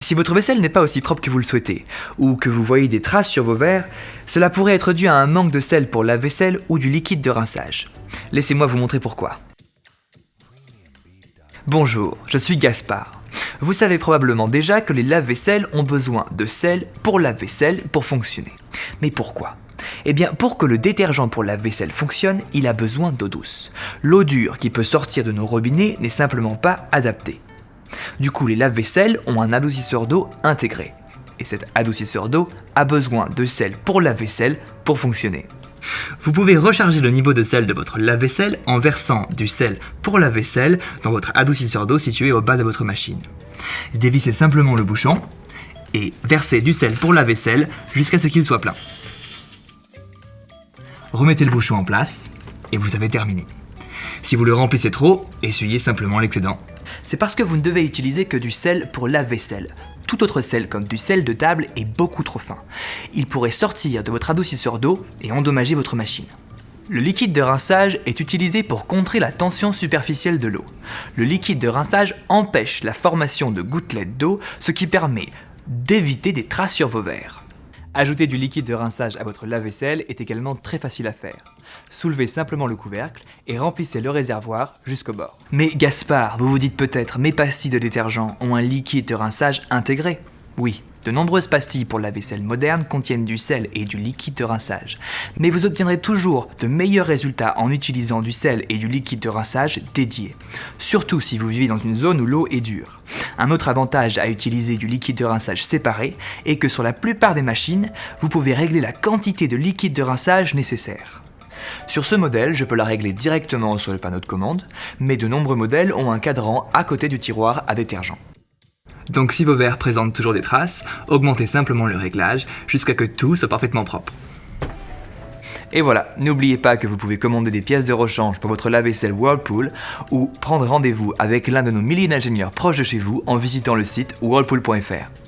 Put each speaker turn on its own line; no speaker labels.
Si votre vaisselle n'est pas aussi propre que vous le souhaitez, ou que vous voyez des traces sur vos verres, cela pourrait être dû à un manque de sel pour lave-vaisselle ou du liquide de rinçage. Laissez-moi vous montrer pourquoi. Bonjour, je suis Gaspard. Vous savez probablement déjà que les lave-vaisselles ont besoin de sel pour lave-vaisselle pour fonctionner. Mais pourquoi ? Eh bien, pour que le détergent pour lave-vaisselle fonctionne, il a besoin d'eau douce. L'eau dure qui peut sortir de nos robinets n'est simplement pas adaptée. Du coup, les lave-vaisselles ont un adoucisseur d'eau intégré. Et cet adoucisseur d'eau a besoin de sel pour lave-vaisselle pour fonctionner. Vous pouvez recharger le niveau de sel de votre lave-vaisselle en versant du sel pour lave-vaisselle dans votre adoucisseur d'eau situé au bas de votre machine. Dévissez simplement le bouchon et versez du sel pour lave-vaisselle jusqu'à ce qu'il soit plein. Remettez le bouchon en place et vous avez terminé. Si vous le remplissez trop, essuyez simplement l'excédent. C'est parce que vous ne devez utiliser que du sel pour lave-vaisselle. Tout autre sel, comme du sel de table, est beaucoup trop fin. Il pourrait sortir de votre adoucisseur d'eau et endommager votre machine. Le liquide de rinçage est utilisé pour contrer la tension superficielle de l'eau. Le liquide de rinçage empêche la formation de gouttelettes d'eau, ce qui permet d'éviter des traces sur vos verres. Ajouter du liquide de rinçage à votre lave-vaisselle est également très facile à faire. Soulevez simplement le couvercle et remplissez le réservoir jusqu'au bord. Mais Gaspard, vous vous dites peut-être, mes pastilles de détergent ont un liquide de rinçage intégré. Oui, de nombreuses pastilles pour la vaisselle moderne contiennent du sel et du liquide de rinçage. Mais vous obtiendrez toujours de meilleurs résultats en utilisant du sel et du liquide de rinçage dédiés. Surtout si vous vivez dans une zone où l'eau est dure. Un autre avantage à utiliser du liquide de rinçage séparé est que sur la plupart des machines, vous pouvez régler la quantité de liquide de rinçage nécessaire. Sur ce modèle, je peux la régler directement sur le panneau de commande, mais de nombreux modèles ont un cadran à côté du tiroir à détergent. Donc si vos verres présentent toujours des traces, augmentez simplement le réglage jusqu'à ce que tout soit parfaitement propre. Et voilà, n'oubliez pas que vous pouvez commander des pièces de rechange pour votre lave-vaisselle Whirlpool ou prendre rendez-vous avec l'un de nos milliers d'ingénieurs proches de chez vous en visitant le site whirlpool.fr.